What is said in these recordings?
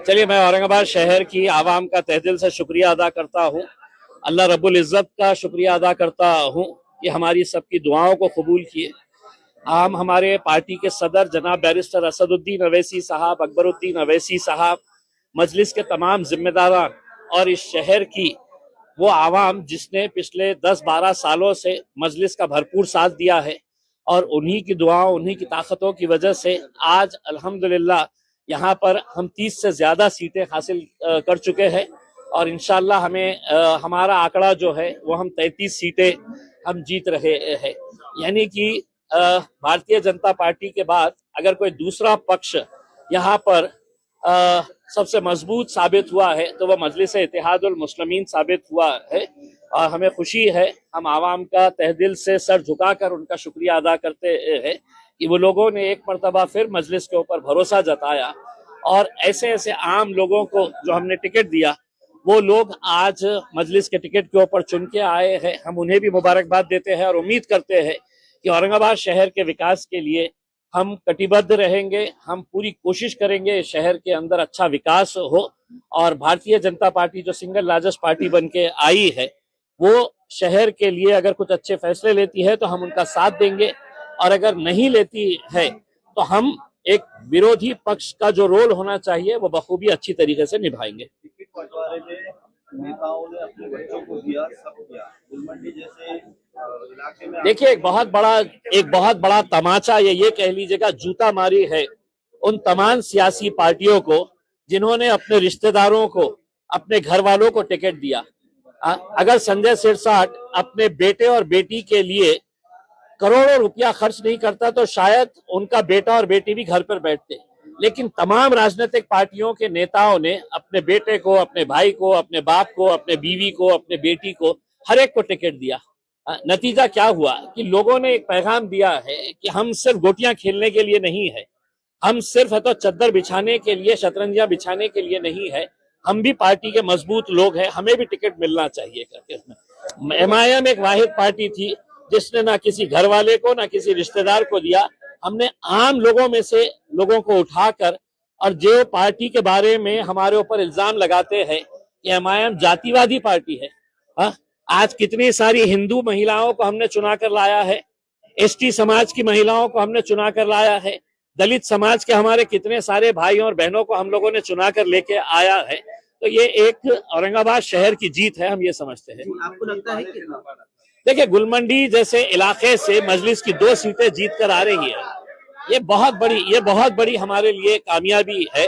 चलिए, मैं औरंगाबाद शहर की आवाम का तहे दिल से शुक्रिया अदा करता हूँ। अल्लाह रब्बुल इज़्ज़त का शुक्रिया अदा करता हूँ कि हमारी सबकी दुआओं को कबूल किए। हम हमारे पार्टी के सदर जनाब बैरिस्टर असदुद्दीन अवैसी साहब, अकबरुद्दीन अवैसी साहब, मजलिस के तमाम जिम्मेदारान और इस शहर की वो आवाम जिसने पिछले 10-12 सालों से मजलिस का भरपूर साथ दिया है और उन्हीं की दुआओं, उन्हीं की ताकतों की वजह से आज अल्हम्दुलिल्लाह यहाँ पर हम 30 से ज़्यादा सीटें हासिल कर चुके हैं और इंशाल्लाह हमें हमारा आंकड़ा जो है वो हम 33 सीटें हम जीत रहे हैं। यानी कि भारतीय जनता पार्टी के बाद अगर कोई दूसरा पक्ष यहाँ पर सबसे मजबूत साबित हुआ है तो वह मजलिस इत्तेहादुल मुस्लिमीन साबित हुआ है और हमें खुशी है। हम आवाम का तहे दिल से सर झुकाकर उनका शुक्रिया अदा करते हैं कि वो लोगों ने एक मरतबा फिर मजलिस के ऊपर भरोसा जताया और ऐसे ऐसे आम लोगों को जो हमने टिकट दिया वो लोग आज मजलिस के टिकट के ऊपर चुन के आए हैं। हम उन्हें भी मुबारकबाद देते हैं और उम्मीद करते हैं कि औरंगाबाद शहर के विकास के लिए हम कटिबद्ध रहेंगे। हम पूरी कोशिश करेंगे शहर के अंदर अच्छा विकास हो और भारतीय जनता पार्टी जो सिंगल लार्जेस्ट पार्टी बन के आई है वो शहर के लिए अगर कुछ अच्छे फैसले लेती है तो हम उनका साथ देंगे और अगर नहीं लेती है तो हम एक विरोधी पक्ष का जो रोल होना चाहिए वो बखूबी अच्छी तरीके से निभाएंगे। नेताओं ने अपने बच्चों को दिया, सब किया। गुलमंडी जैसे इलाके में देखिए, एक बहुत बड़ा तमाचा ये कह लीजिएगा जूता मारी है उन तमाम सियासी पार्टियों को जिन्होंने अपने रिश्तेदारों को, अपने घर वालों को टिकट दिया। अगर संजय सिरसाट अपने बेटे और बेटी के लिए करोड़ों रुपया खर्च नहीं करता तो शायद उनका बेटा और बेटी भी घर पर बैठते, लेकिन तमाम राजनीतिक पार्टियों के नेताओं ने अपने बेटे को, अपने भाई को, अपने बाप को, अपने बीवी को, अपने बेटी को, हर एक को टिकट दिया। नतीजा क्या हुआ कि लोगों ने एक पैगाम दिया है कि हम सिर्फ गोटियां खेलने के लिए नहीं है, हम सिर्फ है तो चद्दर बिछाने के लिए, शतरंजियां बिछाने के लिए नहीं है, हम भी पार्टी के मजबूत लोग हैं, हमें भी टिकट मिलना चाहिए करके। एमआईएम एक वाहिद पार्टी थी जिसने ना किसी घर वाले को ना किसी रिश्तेदार को दिया। हमने आम लोगों में से लोगों को उठाकर, और जो पार्टी के बारे में हमारे ऊपर इल्जाम लगाते हैं कि एमआईएम जातिवादी पार्टी है, आज कितनी सारी हिंदू महिलाओं को हमने चुना कर लाया है, एसटी समाज की महिलाओं को हमने चुना कर लाया है, दलित समाज के हमारे कितने सारे भाइयों और बहनों को हम लोगों ने चुना कर लेके आया है। तो ये एक औरंगाबाद शहर की जीत है, हम ये समझते हैं। आपको लगता है कि देखिए, गुलमंडी जैसे इलाके से मजलिस की 2 सीटें जीत कर आ रही है, ये बहुत बड़ी हमारे लिए कामयाबी है।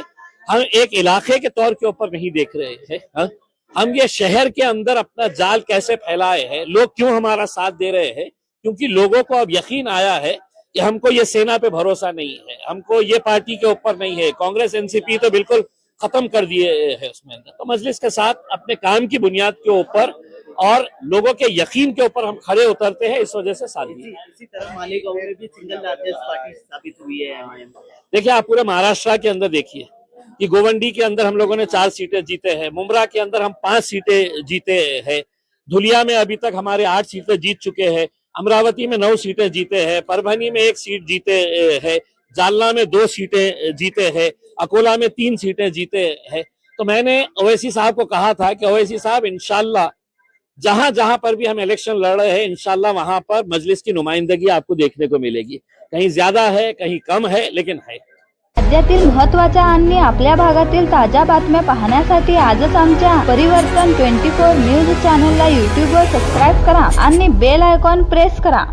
हम एक इलाके के तौर के ऊपर नहीं देख रहे हैं, हम ये शहर के अंदर अपना जाल कैसे फैलाए हैं, लोग क्यों हमारा साथ दे रहे हैं, क्योंकि लोगों को अब यकीन आया है कि हमको ये सेना पे भरोसा नहीं है, हमको ये पार्टी के ऊपर नहीं है, कांग्रेस एनसीपी तो बिल्कुल खत्म कर दिए है उसमें। तो मजलिस के साथ अपने काम की बुनियाद के ऊपर और लोगों के यकीन के ऊपर हम खड़े उतरते हैं, इस वजह से साथ दी। इसी तरह मालेगांव में भी सिंगल लार्जेस्ट पार्टी साबित हुई है एमआईएम। देखिए, आप पूरे महाराष्ट्र के अंदर देखिए कि गोवंडी के अंदर हम लोगों ने 4 सीटें जीते हैं, मुमरा के अंदर हम 5 सीटें जीते हैं, धुलिया में अभी तक हमारे 8 सीटें जीत चुके हैं, अमरावती में 9 सीटें जीते हैं, परभनी में 1 सीट जीते हैं, जालना में 2 सीटें जीते हैं, अकोला में 3 सीटें जीते हैं। तो मैंने ओवैसी साहब को कहा था कि ओवैसी साहब, इंशाल्लाह जहां जहां पर भी हम इलेक्शन लड़ रहे हैं इंशाल्लाह वहां पर मजलिस की नुमाइंदगी आपको देखने को मिलेगी। कहीं ज्यादा है, कहीं कम है, लेकिन है। राज्यातील महत्त्वाच्या आणि आपल्या भागातील ताज्या बातम्या पाहण्यासाठी आजच आमच्या परिवर्तन 24 न्यूज चॅनलला यूट्यूबवर सबस्क्राईब करा आणि बेल आयकॉन प्रेस करा।